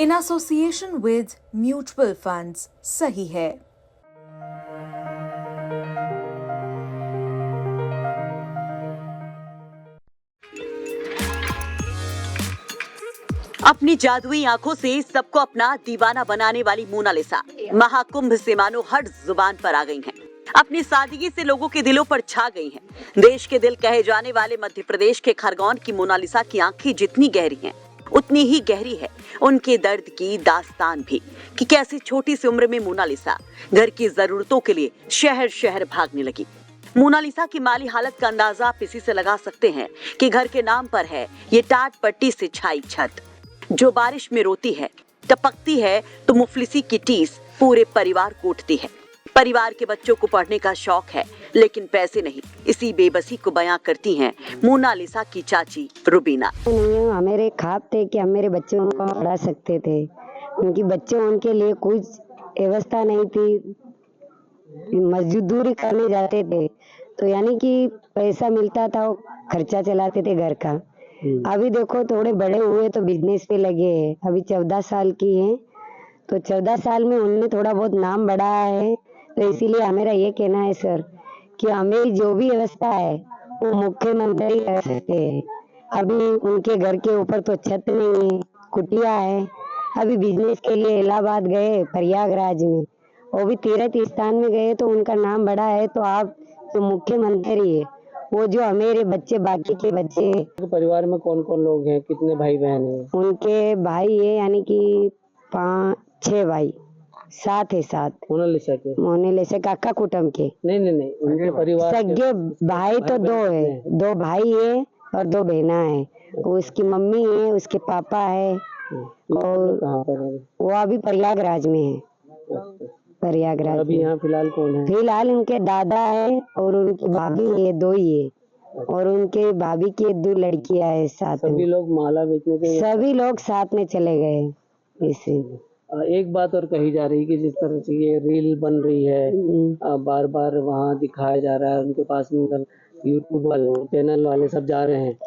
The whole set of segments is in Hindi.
in association with mutual funds सही है। अपनी जादुई आंखों से सबको अपना दीवाना बनाने वाली मोनालिसा महाकुंभ से मानो हर जुबान पर आ गई हैं। अपनी सादगी से लोगों के दिलों पर छा गई हैं। देश के दिल कहे जाने वाले मध्य प्रदेश के खरगोन की मोनालिसा की आंखें जितनी गहरी हैं, उतनी ही गहरी है उनके दर्द की दास्तान भी कि कैसे छोटी सी उम्र में मोनालिसा घर की जरूरतों के लिए शहर शहर भागने लगी। मोनालिसा की माली हालत का अंदाजा आप इसी से लगा सकते हैं कि घर के नाम पर है ये टाट पट्टी से छाई छत, जो बारिश में रोती है, टपकती है तो मुफलिसी की टीस पूरे परिवार को उठती है। परिवार के बच्चों को पढ़ने का शौक है लेकिन पैसे नहीं। इसी बेबसी को बयां करती हैं मोनालिसा की चाची रुबीना। हमारे ख्वाब थे कि हम मेरे बच्चों को पढ़ा सकते थे, उनकी बच्चों उनके लिए कुछ व्यवस्था नहीं थी, मजदूरी करने जाते थे तो यानी कि पैसा मिलता था वो खर्चा चलाते थे घर का। अभी देखो थोड़े बड़े हुए तो बिजनेस पे लगे हैं। अभी 14 साल की है तो 14 साल में उनने थोड़ा बहुत नाम बढ़ाया है। तो इसीलिए हमारा ये कहना है सर कि हमें जो भी व्यवस्था है वो मुख्यमंत्री कर सकते हैं। अभी उनके घर के ऊपर तो छत नहीं है, कुटिया है। अभी बिजनेस के लिए इलाहाबाद गए, प्रयागराज में, वो भी तीर्थ स्थान में गए तो उनका नाम बढ़ा है। तो आप जो मुख्यमंत्री है वो जो हमारे बच्चे बाकी के बच्चे। परिवार में कौन कौन लोग हैं, कितने भाई बहन हैं? उनके भाई है यानी कि 5-6 भाई, 7 है। 7 मोनालिसा काका कुटुंब के नहीं उनके परिवार सगे भाई तो 2 है, 2 भाई है और 2 बहना है। उसकी मम्मी है, उसके पापा है और वो अभी प्रयागराज में है। प्रयागराज अभी यहाँ फिलहाल कौन है? फिलहाल उनके दादा है और उनकी भाभी है, 2 ही है और उनके भाभी की 2 लड़कियां है साथ में। सभी लोग माला बेचने के सभी लोग साथ में चले गए। इसे एक बात और कही जा रही है कि जिस तरह से ये रील बन रही है, बार बार वहाँ दिखाया जा रहा है, उनके पास में यूट्यूब वाले चैनल वाले सब जा रहे हैं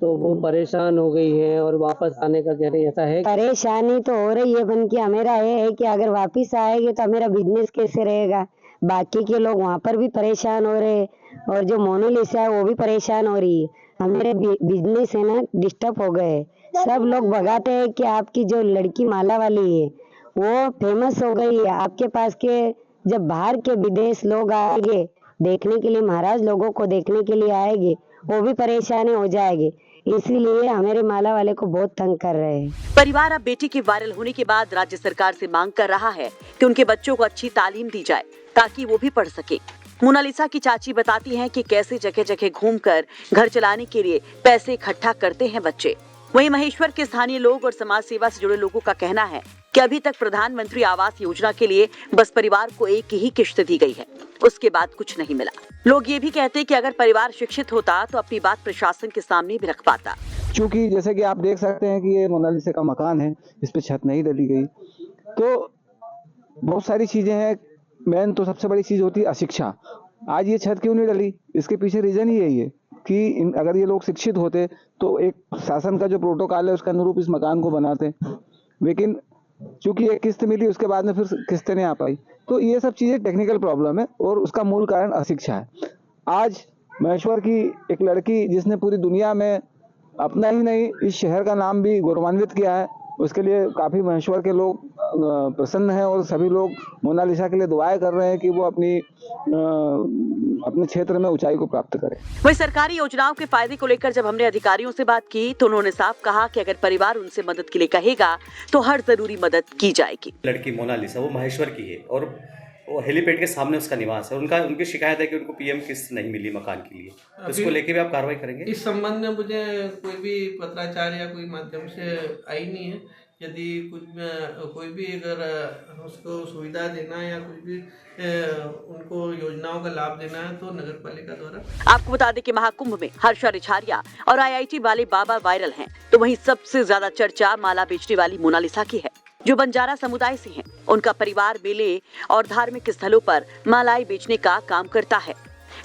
तो वो परेशान हो गई है और वापस आने का कह रही है। ऐसा है? परेशानी तो हो रही है बन के। हमेरा ये है कि अगर वापिस आएगी तो हमारा बिजनेस कैसे रहेगा। बाकी के लोग वहाँ पर भी परेशान हो रहे हैं और जो मोनालिसा है वो भी परेशान हो रही है। हमारे बिजनेस है ना डिस्टर्ब हो गए। सब लोग भगाते हैं कि आपकी जो लड़की माला वाली है वो फेमस हो गई है आपके पास के। जब बाहर के विदेश लोग आएंगे देखने के लिए, महाराज लोगों को देखने के लिए आएंगे, वो भी परेशानी हो जाएगी। इसीलिए हमारे माला वाले को बहुत तंग कर रहे हैं। परिवार अब बेटी के वायरल होने के बाद राज्य सरकार से मांग कर रहा है कि उनके बच्चों को अच्छी तालीम दी जाए ताकि वो भी पढ़ सके। मोनालिसा की चाची बताती हैं कि कैसे जगह जगह घूमकर घर चलाने के लिए पैसे इकट्ठा करते हैं बच्चे। वहीं महेश्वर के स्थानीय लोग और समाज सेवा से जुड़े लोगों का कहना है कि अभी तक प्रधानमंत्री आवास योजना के लिए बस परिवार को एक ही किश्त दी गई है, उसके बाद कुछ नहीं मिला। लोग ये भी कहते हैं कि अगर परिवार शिक्षित होता तो अपनी बात प्रशासन के सामने भी रख पाता। क्योंकि जैसे कि आप देख सकते हैं कि ये मोनालिसा का मकान है, इस पे छत नहीं डली गई, तो बहुत सारी चीजें हैं। मेन तो सबसे बड़ी चीज होती है अशिक्षा। आज ये छत क्यों नहीं डली, इसके पीछे रीजन ही यही है कि अगर ये लोग शिक्षित होते तो एक शासन का जो प्रोटोकॉल है उसके अनुरूप इस मकान को बनाते। लेकिन क्योंकि एक किस्त मिली उसके बाद में फिर किस्तें नहीं आ पाई, तो ये सब चीजें टेक्निकल प्रॉब्लम है और उसका मूल कारण अशिक्षा है। आज महेश्वर की एक लड़की जिसने पूरी दुनिया में अपना ही नहीं इस शहर का नाम भी गौरवान्वित किया है, उसके लिए काफी महेश्वर के लोग प्रसन्न हैं और सभी लोग मोनालिसा के लिए दुआएं कर रहे हैं कि वो अपने क्षेत्र में ऊंचाई को प्राप्त करें। वही सरकारी योजनाओं के फायदे को लेकर जब हमने अधिकारियों से बात की तो उन्होंने साफ कहा कि अगर परिवार उनसे मदद के लिए कहेगा तो हर जरूरी मदद की जाएगी। लड़की मोनालिसा वो महेश्वर की है और वो हेलीपैड के सामने उसका निवास है। उनकी शिकायत है कि उनको पीएम किस्त नहीं मिली मकान के लिए, तो इसको लेके भी आप कार्रवाई करेंगे? इस संबंध में मुझे कोई भी पत्राचार या कोई माध्यम से आई नहीं है। यदि कोई भी अगर उसको सुविधा देना या कुछ भी उनको योजनाओं का लाभ देना है तो नगर पालिका द्वारा। आपको बता दें कि महाकुंभ में हर्षा रिछारिया और आईआईटी वाले बाबा वायरल हैं, तो वहीं सबसे ज्यादा चर्चा माला बेचने वाली मोनालिसा की है, जो बंजारा समुदाय से हैं। उनका परिवार मेले और धार्मिक स्थलों पर मालाएं बेचने का काम करता है।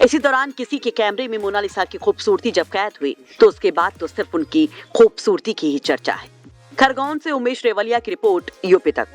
इसी दौरान किसी के कैमरे में मोनालिसा की खूबसूरती जब कैद हुई तो उसके बाद तो सिर्फ उनकी खूबसूरती की ही चर्चा है। खरगोन से उमेश रेवलिया की रिपोर्ट, यूपी तक।